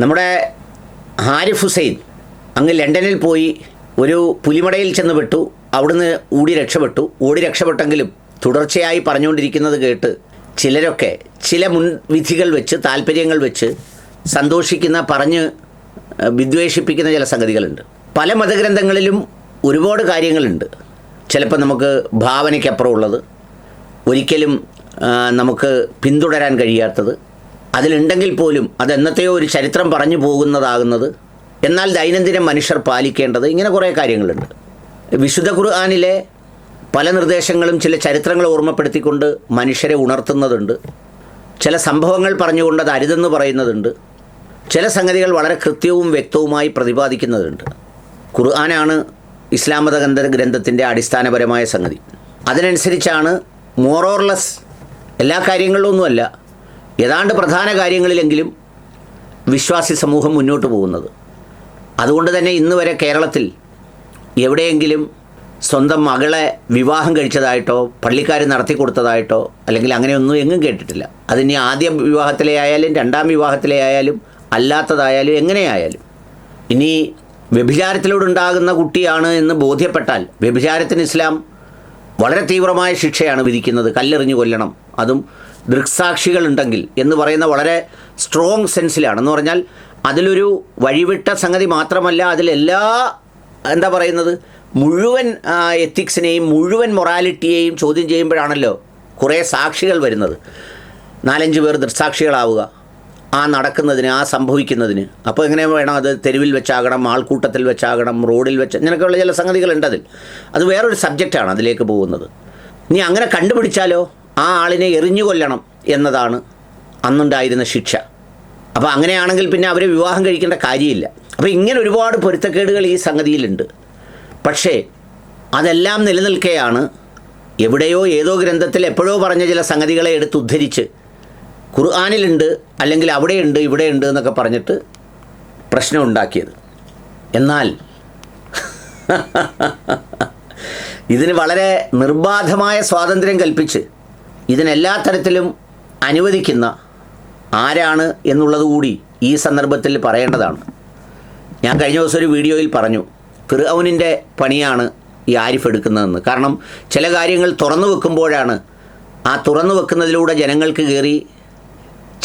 നമ്മുടെ ആരിഫ് ഹുസൈൻ അങ്ങ് ലണ്ടനിൽ പോയി ഒരു പുലിമടയിൽ ചെന്ന് പെട്ടു. അവിടുന്ന് ഓടി രക്ഷപ്പെട്ടെങ്കിലും തുടർച്ചയായി പറഞ്ഞുകൊണ്ടിരിക്കുന്നത് കേട്ട് ചിലരൊക്കെ ചില മുൻവിധികൾ വെച്ച് താല്പര്യങ്ങൾ വെച്ച് സന്തോഷിക്കുന്ന, പറഞ്ഞ് വിദ്വേഷിപ്പിക്കുന്ന ചില സംഗതികളുണ്ട്. പല മതഗ്രന്ഥങ്ങളിലും ഒരുപാട് കാര്യങ്ങളുണ്ട്. ചിലപ്പോൾ നമുക്ക് ഭാവനയ്ക്കപ്പുറമുള്ളത്, ഒരിക്കലും നമുക്ക് പിന്തുടരാൻ കഴിയാത്തത്, അതിലുണ്ടെങ്കിൽ പോലും അതെന്നത്തെയോ ഒരു ചരിത്രം പറഞ്ഞു പോകുന്നതാകുന്നത്, എന്നാൽ ദൈനംദിനം മനുഷ്യർ പാലിക്കേണ്ടത്, ഇങ്ങനെ കുറേ കാര്യങ്ങളുണ്ട്. വിശുദ്ധ ഖുർആനിലെ പല നിർദ്ദേശങ്ങളും ചില ചരിത്രങ്ങൾ ഓർമ്മപ്പെടുത്തിക്കൊണ്ട് മനുഷ്യരെ ഉണർത്തുന്നതുണ്ട്. ചില സംഭവങ്ങൾ പറഞ്ഞുകൊണ്ട് അത് അരുതെന്ന് പറയുന്നതുണ്ട്. ചില സംഗതികൾ വളരെ കൃത്യവും വ്യക്തവുമായി പ്രതിപാദിക്കുന്നതുണ്ട്. ഖുർആനാണ് ഇസ്ലാം മത ഗ്രന്ഥത്തിൻ്റെ അടിസ്ഥാനപരമായ സംഗതി. അതിനനുസരിച്ചാണ് മോറോർലെസ് എല്ലാ കാര്യങ്ങളിലൊന്നുമല്ല, ഏതാണ്ട് പ്രധാന കാര്യങ്ങളിലെങ്കിലും വിശ്വാസി സമൂഹം മുന്നോട്ട് പോകുന്നത്. അതുകൊണ്ട് തന്നെ ഇന്ന് വരെ കേരളത്തിൽ എവിടെയെങ്കിലും സ്വന്തം മകളെ വിവാഹം കഴിച്ചതായിട്ടോ പള്ളിക്കാർ നടത്തി കൊടുത്തതായിട്ടോ അല്ലെങ്കിൽ അങ്ങനെയൊന്നും എങ്ങും കേട്ടിട്ടില്ല. അതിനി ആദ്യ വിവാഹത്തിലെ ആയാലും രണ്ടാം വിവാഹത്തിലെ ആയാലും അല്ലാത്തതായാലും എങ്ങനെയായാലും. ഇനി വ്യഭിചാരത്തിലൂടെ ഉണ്ടാകുന്ന കുട്ടിയാണ് എന്ന് ബോധ്യപ്പെട്ടാൽ വ്യഭിചാരത്തിന് ഇസ്ലാം വളരെ തീവ്രമായ ശിക്ഷയാണ് വിധിക്കുന്നത്. കല്ലെറിഞ്ഞു കൊല്ലണം, അതും ദൃക്സാക്ഷികളുണ്ടെങ്കിൽ എന്ന് പറയുന്ന വളരെ സ്ട്രോങ് സെൻസിലാണ്. എന്ന് പറഞ്ഞാൽ അതിലൊരു വഴിവിട്ട സംഗതി മാത്രമല്ല, അതിലെല്ലാ മുഴുവൻ എത്തിക്സിനെയും മുഴുവൻ മൊറാലിറ്റിയെയും ചോദ്യം ചെയ്യുമ്പോഴാണല്ലോ കുറേ സാക്ഷികൾ വരുന്നത്. 4-5 പേർ ദൃക്സാക്ഷികളാവുക ആ നടക്കുന്നതിന്, ആ സംഭവിക്കുന്നതിന്. അപ്പോൾ എങ്ങനെ വേണം, അത് തെരുവിൽ വെച്ചാകണം, ആൾക്കൂട്ടത്തിൽ വെച്ചാകണം, റോഡിൽ വെച്ച്, ഇങ്ങനെയൊക്കെയുള്ള ചില സംഗതികളുണ്ട്. അത് വേറൊരു സബ്ജക്റ്റാണ് അതിലേക്ക് പോകുന്നത്. ഇനി അങ്ങനെ കണ്ടുപിടിച്ചാലോ ആ ആളിനെ എറിഞ്ഞു കൊല്ലണം എന്നതാണ് അന്നുണ്ടായിരുന്ന ശിക്ഷ. അപ്പോൾ അങ്ങനെയാണെങ്കിൽ പിന്നെ അവരെ വിവാഹം കഴിക്കേണ്ട കാര്യമില്ല. അപ്പോൾ ഇങ്ങനെ ഒരുപാട് പൊരുത്തക്കേടുകൾ ഈ സംഗതിയിലുണ്ട്. പക്ഷേ അതെല്ലാം നിലനിൽക്കെയാണ് എവിടെയോ ഏതോ ഗ്രന്ഥത്തിൽ എപ്പോഴോ പറഞ്ഞ ചില സംഗതികളെ എടുത്ത് ഉദ്ധരിച്ച് ഖുർആനിലുണ്ട്, അല്ലെങ്കിൽ അവിടെയുണ്ട് ഇവിടെയുണ്ട് എന്നൊക്കെ പറഞ്ഞിട്ട് പ്രശ്നം ഉണ്ടാക്കിയത്. എന്നാൽ ഇതിന് വളരെ നിർബാധമായ സ്വാതന്ത്ര്യം കൽപ്പിച്ച് ഇതിനെല്ലാ തരത്തിലും അനുവദിക്കുന്ന ആരാണ് എന്നുള്ളത് കൂടി ഈ സന്ദർഭത്തിൽ പറയേണ്ടതാണ്. ഞാൻ കഴിഞ്ഞ ദിവസം ഒരു വീഡിയോയിൽ പറഞ്ഞു, ഫിർഔനിൻ്റെ പണിയാണ് ഈ ആരിഫ് എടുക്കുന്നതെന്ന്. കാരണം ചില കാര്യങ്ങൾ തുറന്നു വെക്കുമ്പോഴാണ് ആ തുറന്നു വെക്കുന്നതിലൂടെ ജനങ്ങൾക്ക് കയറി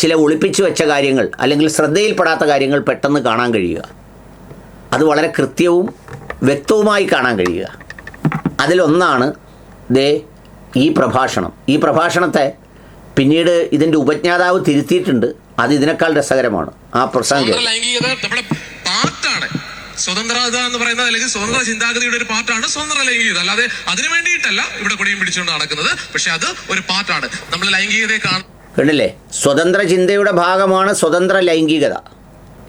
ചില ഒളിപ്പിച്ചു വെച്ച കാര്യങ്ങൾ അല്ലെങ്കിൽ ശ്രദ്ധയിൽപ്പെടാത്ത കാര്യങ്ങൾ പെട്ടെന്ന് കാണാൻ കഴിയുക. അത് വളരെ കൃത്യവും വ്യക്തവുമായി കാണാൻ കഴിയുക. അതിലൊന്നാണ് ഈ പ്രഭാഷണം. ഈ പ്രഭാഷണത്തെ പിന്നീട് ഇതിൻ്റെ ഉപജ്ഞാതാവ് തിരുത്തിയിട്ടുണ്ട്. അത് ഇതിനേക്കാൾ രസകരമാണ്. ആ പ്രസംഗം സ്വതന്ത്രത എന്ന് പറയുന്നത് അല്ലെങ്കിൽ സ്വതന്ത്ര ചിന്താഗതിയുടെ ഒരു പാർട്ടാണ് സ്വതന്ത്ര ലൈംഗികത. അല്ലാതെ അതിനു വേണ്ടിയിട്ടല്ല ഇവിടെ കൊടിയും പിടിച്ചുകൊണ്ട് നടക്കുന്നത്. പക്ഷെ അത് ഒരു പാർട്ടാണ്. നമ്മൾ ലൈംഗികതയെ കണ്ടില്ലേ, സ്വതന്ത്ര ചിന്തയുടെ ഭാഗമാണ് സ്വതന്ത്ര ലൈംഗികത.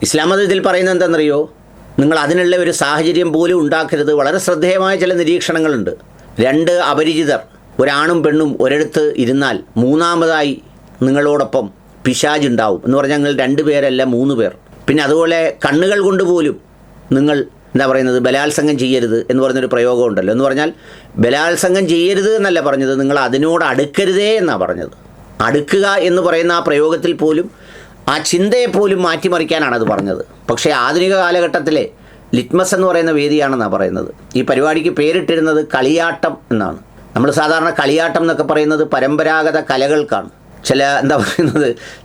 ഇസ്ലാം മതത്തിൽ പറയുന്നത് എന്താണെന്നറിയോ, നിങ്ങൾ അതിനുള്ള ഒരു സാഹചര്യം പോലും ഉണ്ടാക്കരുത്. വളരെ ശ്രദ്ധേയമായ ചില നിരീക്ഷണങ്ങളുണ്ട്. 2 അപരിചിതർ, ഒരാണും പെണ്ണും ഒരിടത്ത് ഇരുന്നാൽ മൂന്നാമതായി നിങ്ങളോടൊപ്പം പിശാചുണ്ടാവും എന്ന് പറഞ്ഞാൽ നിങ്ങൾ 2 പേരല്ല 3 പേർ. പിന്നെ അതുപോലെ കണ്ണുകൾ കൊണ്ട് പോലും നിങ്ങൾ ബലാത്സംഗം ചെയ്യരുത് എന്ന് പറഞ്ഞൊരു പ്രയോഗം ഉണ്ടല്ലോ. എന്ന് പറഞ്ഞാൽ ബലാത്സംഗം ചെയ്യരുത് എന്നല്ല പറഞ്ഞത്, നിങ്ങൾ അതിനോട് അടുക്കരുതേ എന്നാണ് പറഞ്ഞത്. അടുക്കുക എന്ന് പറയുന്ന ആ പ്രയോഗത്തിൽ പോലും ആ ചിന്തയെപ്പോലും മാറ്റിമറിക്കാനാണ് അത് പറഞ്ഞത്. പക്ഷേ ആധുനിക കാലഘട്ടത്തിലെ ലിറ്റ്മസ് എന്ന് പറയുന്ന വേദിയാണെന്നാണ് പറയുന്നത്. ഈ പരിപാടിക്ക് പേരിട്ടിരുന്നത് കളിയാട്ടം എന്നാണ്. നമ്മൾ സാധാരണ കളിയാട്ടം എന്നൊക്കെ പറയുന്നത് പരമ്പരാഗത കലകൾക്കാണ്.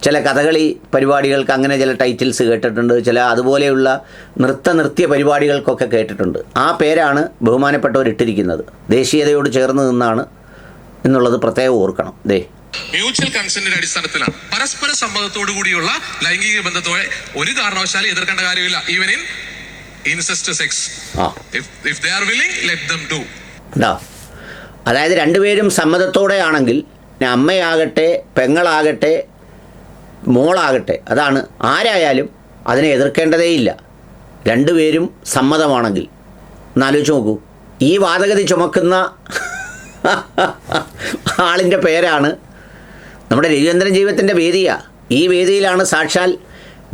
ചില കഥകളി പരിപാടികൾക്ക് അങ്ങനെ ചില ടൈറ്റിൽസ് കേട്ടിട്ടുണ്ട്. ചില അതുപോലെയുള്ള നൃത്യ പരിപാടികൾക്കൊക്കെ കേട്ടിട്ടുണ്ട്. ആ പേരാണ് ബഹുമാനപ്പെട്ടവർ ഇട്ടിരിക്കുന്നത്. ദേശീയതയോട് ചേർന്ന് നിന്നാണ് എന്നുള്ളത് പ്രത്യേകം ഓർക്കണം. മ്യൂച്വൽ കൺസെന്റിന്റെ അടിസ്ഥാനത്തിലാണ്, പരസ്പര സമ്മതത്തോടു കൂടിയുള്ള ലൈംഗിക ബന്ധത്തോടെ ഒരു കാരണവശാലും എതിർക്കേണ്ട കാര്യമില്ല. Even in incest sex, if they are willing let them do. അതായത് 2 പേരും സമ്മതത്തോടെ ആണെങ്കിൽ, അമ്മയാകട്ടെ പെങ്ങളാകട്ടെ മോളാകട്ടെ, അതാണ് ആരായാലും അതിനെ എതിർക്കേണ്ടതേയില്ല. 2 പേരും സമ്മതമാണെങ്കിൽ. എന്നാലോചിച്ച് നോക്കൂ, ഈ വാദഗതി ചുമക്കുന്ന ആളിൻ്റെ പേരാണ് നമ്മുടെ രവിചന്ദ്രൻ ജീവിതത്തിൻ്റെ വേദിയാണ്. ഈ വേദിയിലാണ് സാക്ഷാൽ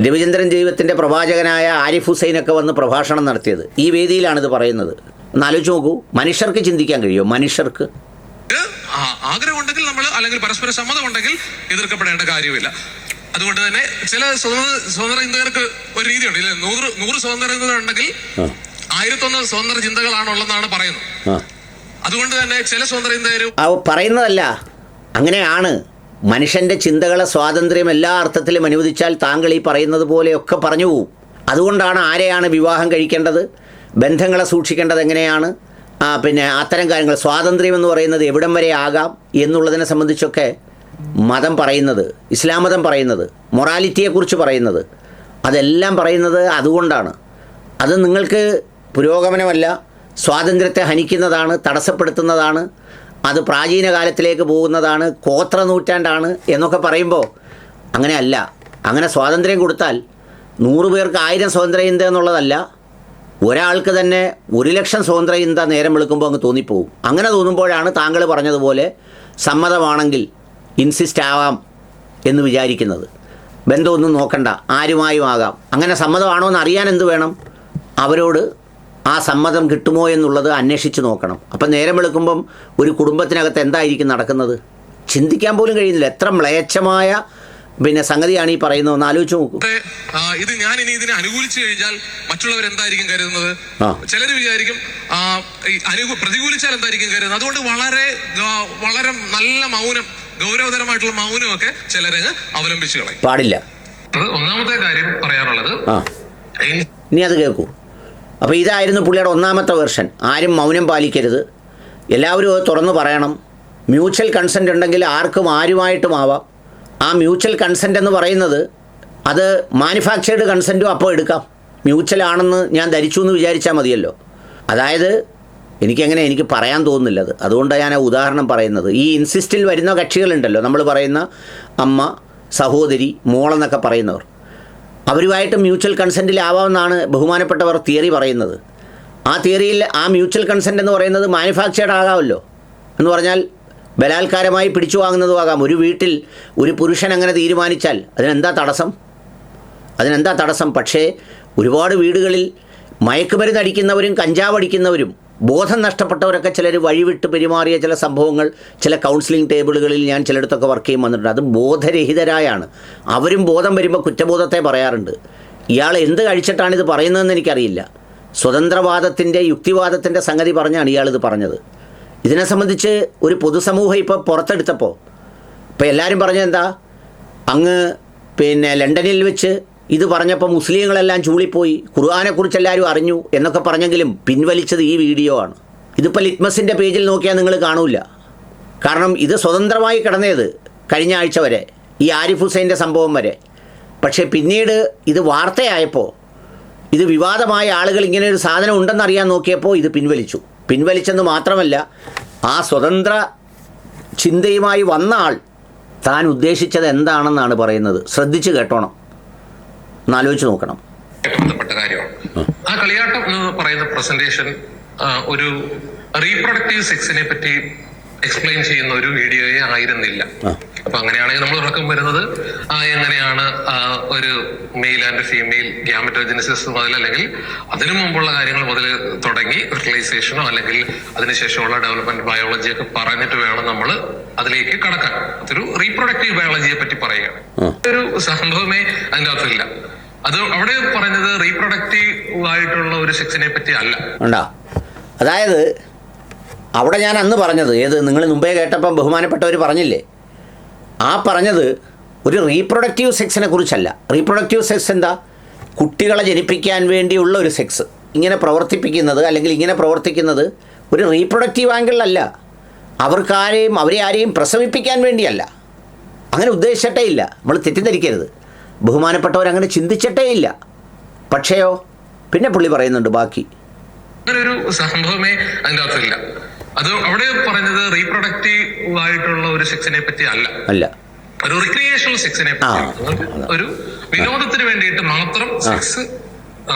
രവിചന്ദ്രൻ ജീവിതത്തിൻ്റെ പ്രവാചകനായ ആരിഫ് ഹുസൈനൊക്കെ വന്ന് പ്രഭാഷണം നടത്തിയത്. ഈ വേദിയിലാണിത് പറയുന്നത്. എന്നാലോചിച്ച് നോക്കൂ, മനുഷ്യർക്ക് ചിന്തിക്കാൻ കഴിയുമോ? മനുഷ്യർക്ക് ആഗ്രഹമുണ്ടെങ്കിൽ നമ്മൾ അല്ലെങ്കിൽ പരസ്പര സമ്മതം ഉണ്ടെങ്കിൽ എതിർക്കപ്പെടേണ്ട കാര്യമില്ല. അതുകൊണ്ട് തന്നെ ചില സ്വതന്ത്ര ചിന്തകർക്ക് ഒരു രീതിയുണ്ട്. ഇല്ല, 100 സ്വതന്ത്ര ചിന്തകളുണ്ടെങ്കിൽ 1001 സ്വതന്ത്ര ചിന്തകളാണുള്ളതെന്നാണ് പറയുന്നത്. അതുകൊണ്ട് തന്നെ ചില സ്വതന്ത്ര ചിന്തകരും പറയുന്നതല്ല, അങ്ങനെയാണ്. മനുഷ്യൻ്റെ ചിന്തകളെ സ്വാതന്ത്ര്യം എല്ലാ അർത്ഥത്തിലും അനുവദിച്ചാൽ താങ്കൾ ഈ പറയുന്നത് പോലെയൊക്കെ പറഞ്ഞു പോവും. അതുകൊണ്ടാണ് ആരെയാണ് വിവാഹം കഴിക്കേണ്ടത്, ബന്ധങ്ങളെ സൂക്ഷിക്കേണ്ടത് എങ്ങനെയാണ്, പിന്നെ അത്തരം കാര്യങ്ങൾ, സ്വാതന്ത്ര്യം എന്ന് പറയുന്നത് എവിടം വരെ ആകാം എന്നുള്ളതിനെ സംബന്ധിച്ചൊക്കെ മതം പറയുന്നത്, ഇസ്ലാം മതം പറയുന്നത്, മൊറാലിറ്റിയെക്കുറിച്ച് പറയുന്നത്, അതെല്ലാം പറയുന്നത് അതുകൊണ്ടാണ്. അത് നിങ്ങൾക്ക് പുരോഗമനമല്ല, സ്വാതന്ത്ര്യത്തെ ഹനിക്കുന്നതാണ്, തടസ്സപ്പെടുത്തുന്നതാണ്, അത് പ്രാചീന കാലത്തിലേക്ക് പോകുന്നതാണ്, കോത്ര നൂറ്റാണ്ടാണ് എന്നൊക്കെ പറയുമ്പോൾ അങ്ങനെയല്ല. അങ്ങനെ സ്വാതന്ത്ര്യം കൊടുത്താൽ 100 പേർക്ക് 1000 സ്വതന്ത്ര ചിന്ത എന്നുള്ളതല്ല, ഒരാൾക്ക് തന്നെ 1,00,000 സ്വതന്ത്ര ചിന്ത നേരം വെളുക്കുമ്പോൾ അങ്ങ് തോന്നിപ്പോവും. അങ്ങനെ തോന്നുമ്പോഴാണ് താങ്കൾ പറഞ്ഞതുപോലെ സമ്മതമാണെങ്കിൽ ഇൻസിസ്റ്റ് ആവാം എന്ന് വിചാരിക്കുന്നത്. ബന്ധമൊന്നും നോക്കണ്ട, ആരുമായും ആകാം. അങ്ങനെ സമ്മതമാണോ എന്ന് അറിയാൻ എന്ത് വേണം? അവരോട് ആ സമ്മതം കിട്ടുമോ എന്നുള്ളത് അന്വേഷിച്ച് നോക്കണം. അപ്പം നേരം വെളുക്കുമ്പം ഒരു കുടുംബത്തിനകത്ത് എന്തായിരിക്കും നടക്കുന്നത് ചിന്തിക്കാൻ പോലും കഴിയുന്നില്ല. എത്ര മ്ലേച്ഛമായ സംഗതിയാണ് ഈ പറയുന്നതെന്ന് ആലോചിച്ച് നോക്കൂ. ഇത് ഞാൻ ഇനി ഇതിനെ അനുകൂലിച്ചു കഴിഞ്ഞാൽ മറ്റുള്ളവർ എന്തായിരിക്കും കരുതുന്നത്? ചിലർ വിചാരിക്കും പ്രതികൂലിച്ചാൽ എന്തായിരിക്കും കരുതുന്നത്. അതുകൊണ്ട് വളരെ വളരെ നല്ല മൗനം, ഗൗരവതരമായിട്ടുള്ള മൗനമൊക്കെ ചിലര് അവലംബിച്ചു കളയും. പാടില്ല. ഒന്നാമത്തെ കാര്യം പറയാനുള്ളത്, ഇനി അത് കേൾക്കൂ. അപ്പോൾ ഇതായിരുന്നു പുള്ളിയുടെ ഒന്നാമത്തെ വെർഷൻ. ആരും മൗനം പാലിക്കരുത്, എല്ലാവരും അത് തുറന്നു പറയണം. മ്യൂച്വൽ കൺസെൻ്റ് ഉണ്ടെങ്കിൽ ആർക്കും ആരുമായിട്ടും ആവാം. ആ മ്യൂച്വൽ കൺസെൻ്റ് എന്ന് പറയുന്നത് അത് മാനുഫാക്ചേർഡ് കൺസെൻറ്റും അപ്പോൾ എടുക്കാം. മ്യൂച്വൽ ആണെന്ന് ഞാൻ ധരിച്ചു എന്ന് വിചാരിച്ചാൽ മതിയല്ലോ. അതായത് എനിക്ക് പറയാൻ തോന്നുന്നില്ല അത്, അതുകൊണ്ടാണ് ഞാൻ ആ ഉദാഹരണം പറയുന്നത്. ഈ ഇൻസിസ്റ്റിൽ വരുന്ന കക്ഷികളുണ്ടല്ലോ, നമ്മൾ പറയുന്ന അമ്മ, സഹോദരി, മോളെന്നൊക്കെ പറയുന്നവർ, അവരുമായിട്ട് മ്യൂച്വൽ കൺസെൻറ്റിലാവാമെന്നാണ് ബഹുമാനപ്പെട്ടവർ തിയറി പറയുന്നത്. ആ തിയറിയിൽ ആ മ്യൂച്വൽ കൺസെൻറ്റ് എന്ന് പറയുന്നത് മാനുഫാക്ചേർഡ് ആകാമല്ലോ. എന്ന് പറഞ്ഞാൽ ബലാത്കാരമായി പിടിച്ചു വാങ്ങുന്നതും ആകാം. ഒരു വീട്ടിൽ ഒരു പുരുഷൻ അങ്ങനെ തീരുമാനിച്ചാൽ അതിനെന്താ തടസ്സം? പക്ഷേ ഒരുപാട് വീടുകളിൽ മയക്കുമരുന്ന് അടിക്കുന്നവരും കഞ്ചാവ് അടിക്കുന്നവരും ബോധം നഷ്ടപ്പെട്ടവരൊക്കെ ചിലർ വഴിവിട്ട് പെരുമാറിയ ചില സംഭവങ്ങൾ ചില കൗൺസിലിംഗ് ടേബിളുകളിൽ ഞാൻ ചിലയിടത്തൊക്കെ വർക്ക് ചെയ്യും വന്നിട്ടുണ്ട്. അത് ബോധരഹിതരായാണ്. അവരും ബോധം വരുമ്പോൾ കുറ്റബോധത്തെ പറയാറുണ്ട്. ഇയാൾ എന്ത് കഴിച്ചിട്ടാണിത് പറയുന്നതെന്ന് എനിക്കറിയില്ല. സ്വതന്ത്രവാദത്തിൻ്റെ, യുക്തിവാദത്തിൻ്റെ സംഗതി പറഞ്ഞാണ് ഇയാളിത് പറഞ്ഞത്. ഇതിനെ സംബന്ധിച്ച് ഒരു പൊതുസമൂഹം ഇപ്പോൾ പുറത്തെടുത്തപ്പോൾ എല്ലാവരും പറഞ്ഞതെന്താ, അങ്ങ് ലണ്ടനിൽ വെച്ച് ഇത് പറഞ്ഞപ്പോൾ മുസ്ലിങ്ങളെല്ലാം ചൂളിപ്പോയി, ഖുർആനെക്കുറിച്ച് എല്ലാവരും അറിഞ്ഞു എന്നൊക്കെ പറഞ്ഞെങ്കിലും പിൻവലിച്ചത് ഈ വീഡിയോ ആണ്. ഇതിപ്പോൾ ലിറ്റ്മസിൻ്റെ പേജിൽ നോക്കിയാൽ നിങ്ങൾ കാണൂല. കാരണം ഇത് സ്വതന്ത്രമായി കിടന്നത് കഴിഞ്ഞ ആഴ്ച വരെ, ഈ ആരിഫ് ഹുസൈൻ്റെ സംഭവം വരെ. പക്ഷേ പിന്നീട് ഇത് വാർത്തയായപ്പോൾ, ഇത് വിവാദമായ ആളുകൾ ഇങ്ങനെ ഒരു സാധനം ഉണ്ടെന്നറിയാൻ നോക്കിയപ്പോൾ ഇത് പിൻവലിച്ചെന്ന് മാത്രമല്ല, ആ സ്വതന്ത്ര ചിന്തയുമായി വന്ന ആൾ താൻ ഉദ്ദേശിച്ചത് എന്താണെന്നാണ് പറയുന്നത്. ശ്രദ്ധിച്ച് കേട്ടോണം, എന്നാലോചിച്ച് നോക്കണം. ബന്ധപ്പെട്ട കാര്യമാണ് ആ കളിയാട്ടം എന്ന് പറയുന്ന പ്രസന്റേഷൻ. ഒരു റീപ്രൊഡക്റ്റീവ് സെക്സിനെ പറ്റി എക്സ്പ്ലെയിൻ ചെയ്യുന്ന ഒരു വീഡിയോയെ ആയിരുന്നില്ല. അപ്പൊ അങ്ങനെയാണെങ്കിൽ നമ്മൾ ഉറക്കം വരുന്നത് എങ്ങനെയാണ് ഒരു മെയിൽ ആൻഡ് ഫീമെയിൽ ഗ്യാമറ്റോജനിസിസ് മുതൽ, അല്ലെങ്കിൽ അതിനു മുമ്പുള്ള കാര്യങ്ങൾ മുതൽ തുടങ്ങി ഫെർട്ടിലൈസേഷനോ അല്ലെങ്കിൽ അതിനുശേഷമുള്ള ഡെവലപ്മെന്റ് ബയോളജിയൊക്കെ പറഞ്ഞിട്ട് വേണം നമ്മൾ അതിലേക്ക് കടക്കാൻ. അതൊരു റീപ്രൊഡക്റ്റീവ് ബയോളജിയെ പറ്റി പറയുകയാണ്. ഒരു സംഭവമേ അതിൻ്റെ അകത്തില്ല. അത് അവിടെ പറഞ്ഞത് റീപ്രൊഡക്റ്റീവ് ആയിട്ടുള്ള ഒരു സെക്സിനെ പറ്റി അല്ല. അതായത് അവിടെ ഞാൻ അന്ന് പറഞ്ഞത് നിങ്ങൾ മുമ്പേ കേട്ടപ്പം ബഹുമാനപ്പെട്ടവർ പറഞ്ഞില്ലേ, ആ പറഞ്ഞത് ഒരു റീപ്രൊഡക്റ്റീവ് സെക്സിനെ കുറിച്ചല്ല. റീപ്രൊഡക്റ്റീവ് സെക്സ് എന്താ? കുട്ടികളെ ജനിപ്പിക്കാൻ വേണ്ടിയുള്ള ഒരു സെക്സ്. ഇങ്ങനെ പ്രവർത്തിപ്പിക്കുന്നത് അല്ലെങ്കിൽ ഇങ്ങനെ പ്രവർത്തിക്കുന്നത് ഒരു റീപ്രൊഡക്റ്റീവ് ആംഗിളിലല്ല. അവരെ ആരെയും പ്രസവിപ്പിക്കാൻ വേണ്ടിയല്ല. അങ്ങനെ ഉദ്ദേശിച്ചിട്ടേ ഇല്ല. നമ്മൾ തെറ്റിദ്ധരിക്കരുത്. ബഹുമാനപ്പെട്ടവരങ്ങനെ ചിന്തിച്ചിട്ടേ ഇല്ല. പക്ഷേയോ പിന്നെ പുള്ളി പറയുന്നുണ്ട് ബാക്കി. അങ്ങനൊരു സംഭവമേ അതിൻ്റെ അകത്തില്ല. അത് അവിടെ പറഞ്ഞത് റീപ്രൊഡക്റ്റീവ് ആയിട്ടുള്ള ഒരു സെക്സിനെ പറ്റി അല്ല, ഒരു റിക്രിയേഷണൽ സെക്സിനെ പറ്റി, ഒരു വിനോദത്തിന് വേണ്ടിയിട്ട് മാത്രം സെക്സ്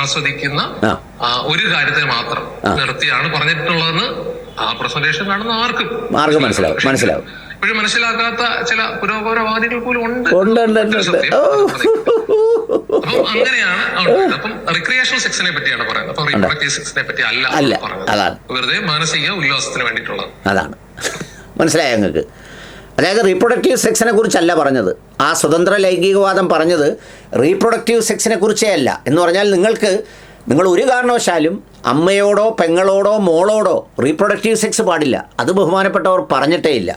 ആസ്വദിക്കുന്ന ഒരു കാര്യത്തെ മാത്രം നിർത്തിയാണ് പറഞ്ഞിട്ടുള്ളതെന്ന് ആ പ്രസന്റേഷൻ കാണുന്ന ആർക്കും മനസ്സിലാവും. ഇപ്പോഴും മനസ്സിലാക്കാത്ത ചില പുരോഗമനവാദികൾ പോലും ഉണ്ട്. അപ്പം അങ്ങനെയാണ്. അപ്പം റിക്രിയേഷണൽ സെക്സിനെ പറ്റിയാണ് പറയുന്നത്. അപ്പൊ റീപ്രൊഡക്റ്റീവ് സെക്സിനെ പറ്റി അല്ല, വെറുതെ മാനസിക ഉല്ലാസത്തിന് വേണ്ടിയിട്ടുള്ളത്. അതാണ് മനസ്സിലായ ഞങ്ങൾക്ക്. അതായത് റീപ്രൊഡക്റ്റീവ് സെക്സിനെ കുറിച്ചല്ല പറഞ്ഞത്. ആ സ്വതന്ത്ര ലൈംഗികവാദം പറഞ്ഞത് റീപ്രൊഡക്റ്റീവ് സെക്സിനെ കുറിച്ചേ അല്ല. എന്ന് പറഞ്ഞാൽ നിങ്ങൾ ഒരു കാരണവശാലും അമ്മയോടോ പെങ്ങളോടോ മോളോടോ റീപ്രൊഡക്റ്റീവ് സെക്സ് പാടില്ല. അത് ബഹുമാനപ്പെട്ടവർ പറഞ്ഞിട്ടേ ഇല്ല.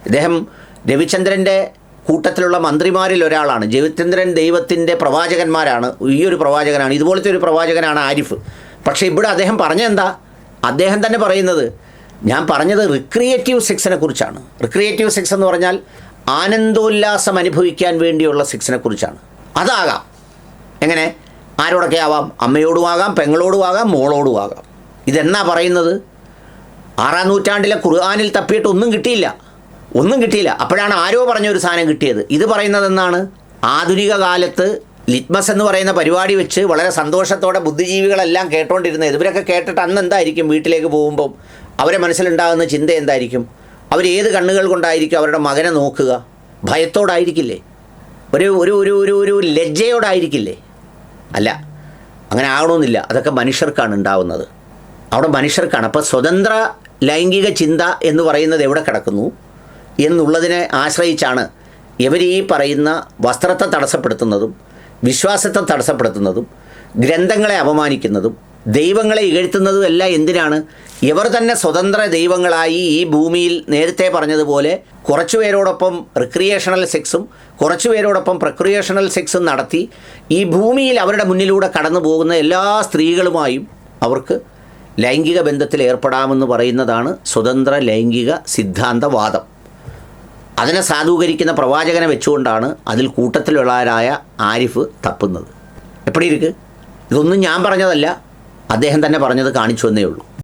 ഇദ്ദേഹം രവിചന്ദ്രൻ്റെ കൂട്ടത്തിലുള്ള മന്ത്രിമാരിൽ ഒരാളാണ്. രവിചന്ദ്രൻ ദൈവത്തിൻ്റെ പ്രവാചകന്മാരാണ്. ഈ ഒരു പ്രവാചകനാണ്, ഇതുപോലത്തെ ഒരു പ്രവാചകനാണ് ആരിഫ്. പക്ഷേ ഇവിടെ അദ്ദേഹം പറഞ്ഞെന്താ? അദ്ദേഹം തന്നെ പറയുന്നത്, ഞാൻ പറഞ്ഞത് റിക്രിയേറ്റീവ് സെക്സിനെ കുറിച്ചാണ്. റിക്രിയേറ്റീവ് സെക്സ് എന്ന് പറഞ്ഞാൽ ആനന്ദോല്ലാസം അനുഭവിക്കാൻ വേണ്ടിയുള്ള സെക്സിനെ കുറിച്ചാണ്. അതാകാം. എങ്ങനെ? ആരോടൊക്കെ ആവാം? അമ്മയോടും ആകാം, പെങ്ങളോടും ആകാം, മോളോടും ആകാം. ഇതെന്നാ പറയുന്നത്? 6-ാം നൂറ്റാണ്ടിലെ ഖുർആനിൽ തപ്പിയിട്ട് ഒന്നും കിട്ടിയില്ല. അപ്പോഴാണ് ആരോ പറഞ്ഞ ഒരു സാധനം കിട്ടിയത്. ഇത് പറയുന്നത് എന്നാണ്? ആധുനിക കാലത്ത് ലിറ്റ്മസ് എന്ന് പറയുന്ന പരിപാടി വെച്ച് വളരെ സന്തോഷത്തോടെ ബുദ്ധിജീവികളെല്ലാം കേട്ടോണ്ടിരുന്നത്. ഇവരൊക്കെ കേട്ടിട്ട് അന്ന് എന്തായിരിക്കും വീട്ടിലേക്ക് പോകുമ്പം അവരെ മനസ്സിലുണ്ടാകുന്ന ചിന്ത എന്തായിരിക്കും? അവരേത് കണ്ണുകൾ കൊണ്ടായിരിക്കും അവരുടെ മകനെ നോക്കുക? ഭയത്തോടായിരിക്കില്ലേ? ഒരു ഒരു ഒരു ഒരു ഒരു ലജ്ജയോടായിരിക്കില്ലേ? അല്ല, അങ്ങനെ ആകണമെന്നില്ല. അതൊക്കെ മനുഷ്യർക്കാണ് ഉണ്ടാവുന്നത്. അവിടെ മനുഷ്യർക്കാണ്. അപ്പോൾ സ്വതന്ത്ര ലൈംഗിക ചിന്ത എന്ന് പറയുന്നത് എവിടെ കിടക്കുന്നു എന്നുള്ളതിനെ ആശ്രയിച്ചാണ് ഇവർ ഈ പറയുന്ന വസ്ത്രത്തെ തടസ്സപ്പെടുത്തുന്നതും വിശ്വാസത്തെ തടസ്സപ്പെടുത്തുന്നതും ഗ്രന്ഥങ്ങളെ അപമാനിക്കുന്നതും ദൈവങ്ങളെ ഇകഴ്ത്തുന്നതും എല്ലാം എന്തിനാണ്? ഇവർ തന്നെ സ്വതന്ത്ര ദൈവങ്ങളായി ഈ ഭൂമിയിൽ നേരത്തെ പറഞ്ഞതുപോലെ കുറച്ചു പേരോടൊപ്പം റിക്രിയേഷണൽ സെക്സും കുറച്ചു പേരോടൊപ്പം പ്രക്രിയേഷണൽ സെക്സും നടത്തി ഈ ഭൂമിയിൽ അവരുടെ മുന്നിലൂടെ കടന്നു പോകുന്ന എല്ലാ സ്ത്രീകളുമായും അവർക്ക് ലൈംഗിക ബന്ധത്തിൽ ഏർപ്പെടാമെന്ന് പറയുന്നതാണ് സ്വതന്ത്ര ലൈംഗിക സിദ്ധാന്തവാദം. അതിനെ സാധൂകരിക്കുന്ന പ്രവാചകനെ വെച്ചുകൊണ്ടാണ് അതിൽ കൂട്ടത്തിലുള്ളവരായ ആരിഫ് തപ്പുന്നത്. എപ്പടി ഇരിക്ക്? ഇതൊന്നും ഞാൻ പറഞ്ഞതല്ല, അദ്ദേഹം തന്നെ പറഞ്ഞത് കാണിച്ചു എന്നേ ഉള്ളൂ.